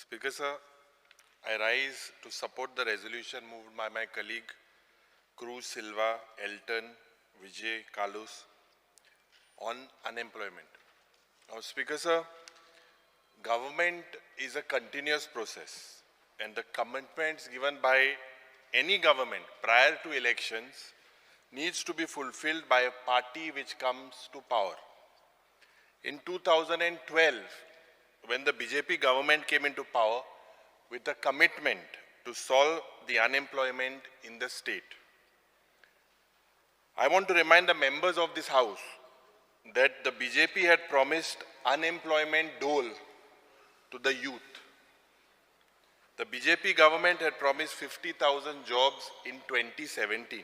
Speaker sir, I rise to support the resolution moved by my colleague Cruz Silva, Elton, Vijay, Kalus on unemployment. Now, Speaker sir, government is a continuous process and the commitments given by any government prior to elections needs to be fulfilled by a party which comes to power. In 2012, when the BJP government came into power with a commitment to solve the unemployment in the state, I want to remind the members of this house that the BJP had promised unemployment dole to the youth. The BJP government had promised 50,000 jobs in 2017,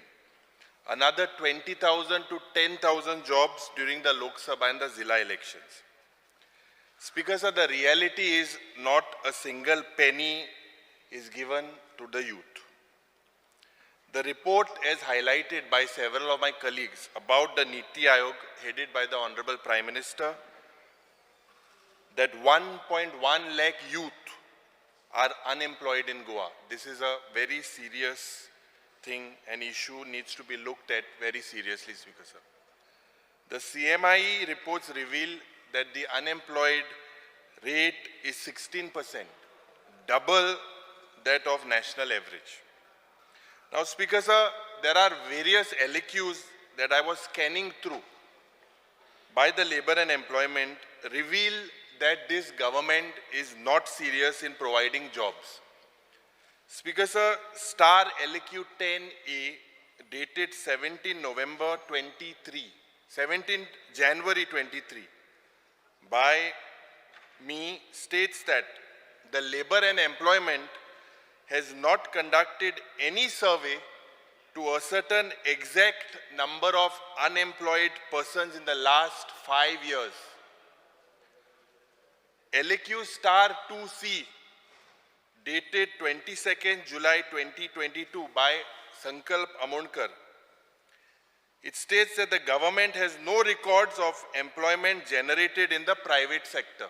another 20,000 to 10,000 jobs during the Lok Sabha and the Zilla elections. Speaker sir, the reality is not a single penny is given to the youth. The report, as highlighted by several of my colleagues about the Niti Aayog headed by the Honorable Prime Minister, that 1.1 lakh youth are unemployed in Goa. This is a very serious thing, an issue needs to be looked at very seriously, Speaker sir. The CMIE reports reveal that the unemployed rate is 16%, double that of national average. Now, Speaker sir, there are various LAQs that I was scanning through by the Labour and Employment reveal that this government is not serious in providing jobs. Speaker sir, Star LAQ 10A dated 17 November 23, 17 January 23 by me states that the Labour and Employment has not conducted any survey to ascertain exact number of unemployed persons in the last 5 years. LAQ Star 2C dated 22nd July 2022 by Sankalp Amonkar. It states that the government has no records of employment generated in the private sector.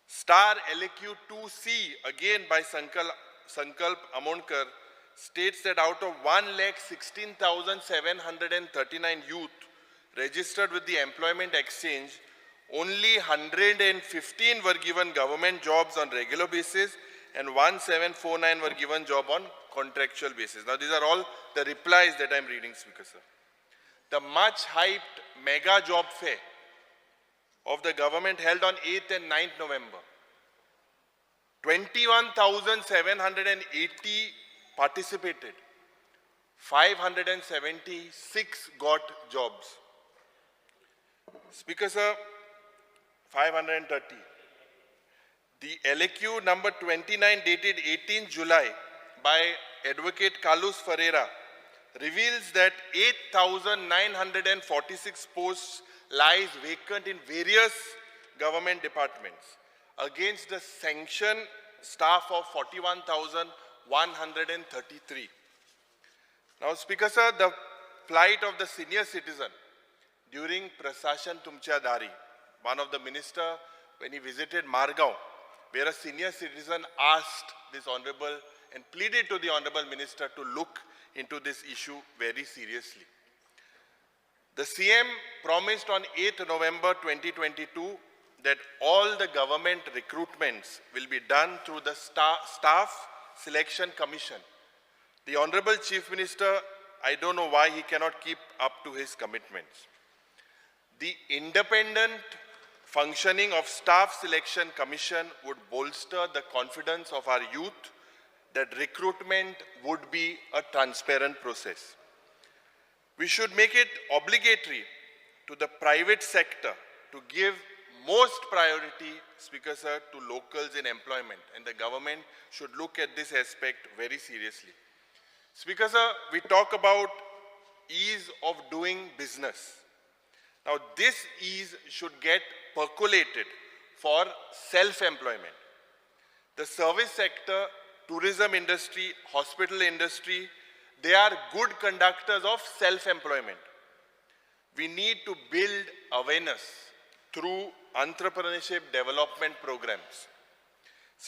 Star LAQ 2C, again by Sankalp Amonkar, states that out of 1,16,739 youth registered with the Employment Exchange, only 115 were given government jobs on regular basis and 1749 were given job on contractual basis. Now, these are all the replies that I am reading, Speaker sir. The much hyped mega job fair of the government held on 8th and 9th November. 21,780 participated. 576 got jobs. Speaker sir, 530. The LAQ number 29 dated 18 July by Advocate Kalus Ferreira reveals that 8,946 posts lies vacant in various government departments against the sanctioned staff of 41,133. Now, Speaker sir, the plight of the senior citizen during Prasashan Tumcha Dari, one of the minister, when he visited Margao, where a senior citizen asked this honorable and pleaded to the honorable minister to look into this issue very seriously. The CM promised on 8th November 2022 that all the government recruitments will be done through the Staff Selection Commission. The Honorable Chief Minister, I don't know why he cannot keep up to his commitments. The independent functioning of Staff Selection Commission would bolster the confidence of our youth that recruitment would be a transparent process. We should make it obligatory to the private sector to give most priority, Speaker sir, to locals in employment, and the government should look at this aspect very seriously. Speaker sir, we talk about ease of doing business. Now, this ease should get percolated for self-employment. The service sector, tourism industry, hospital industry, they are good conductors of self-employment. We need to build awareness through entrepreneurship development programs.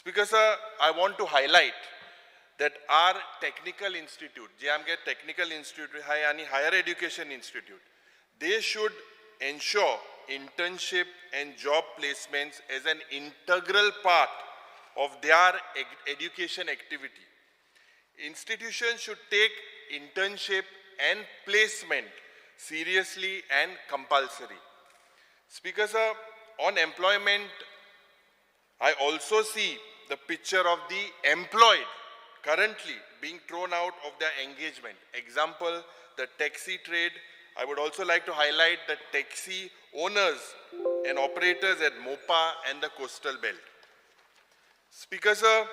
Speaker sir, I want to highlight that our technical institute, जे आमगे technical institute hai आणि higher education institute, they should ensure internship and job placements as an integral part of their education activity. Institutions should take internship and placement seriously and compulsory. Speaker sir, on employment, I also see the picture of the employed currently being thrown out of their engagement. Example, the taxi trade. I would also like to highlight the taxi owners and operators at Mopa and the coastal belt. Speaker sir,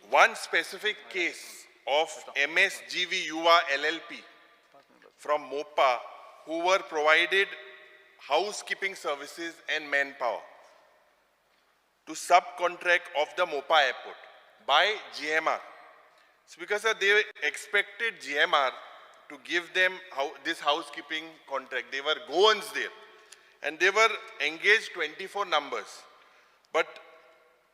one specific case of MSGV Yuva LLP from Mopa who were provided housekeeping services and manpower to subcontract of the Mopa airport by GMR. Speaker sir, they expected GMR to give them this housekeeping contract. They were Goans there and they were engaged 24 numbers. But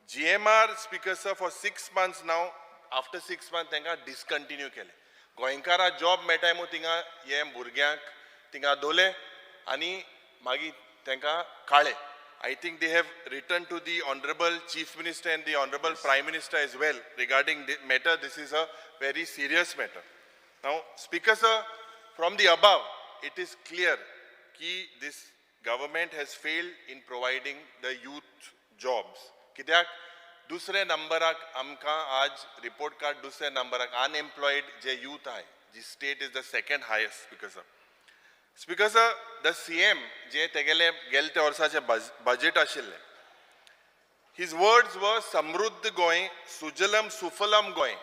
GMR, Speaker sir, for 6 months now, after 6 months, they discontinue kele. Goinkara job metaimo tinga ye burgyank tinga dole ani magi tenka kale. I think they have written to the Honorable Chief Minister and the Honorable Prime Minister as well regarding this matter. This is a very serious matter. Now, Speaker sir, from the above, it is clear that this government has failed in providing the youth jobs. कित्याक दुसरे नंबराक आमकां आज report card दुसरे नंबराक unemployed जे youth आहे, जी state is the second highest, Speaker sir. Speaker sir, the CM जे तेगेले गेलते वर्साचे budget आशिल्ले, his words were समृद्ध Goa, Sujalam सुफलम Goa,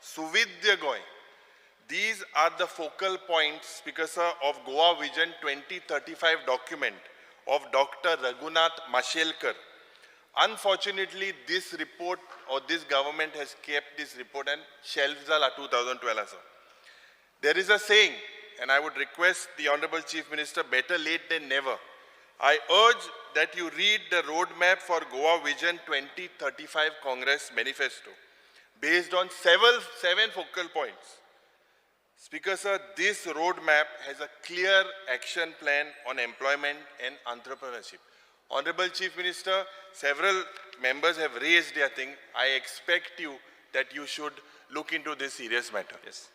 सुविध्य Goa. These are the focal points, Speaker sir, of Goa Vision 2035 document of Dr. Raghunath Mashelkar. Unfortunately, this report or this government has kept this report and shelved the 2012. Sir. There is a saying, and I would request the Honorable Chief Minister, better late than never. I urge that you read the roadmap for Goa Vision 2035 Congress Manifesto based on seven focal points. Speaker sir, this roadmap has a clear action plan on employment and entrepreneurship. Honorable Chief Minister, several members have raised their thing. I expect you that you should look into this serious matter. Yes.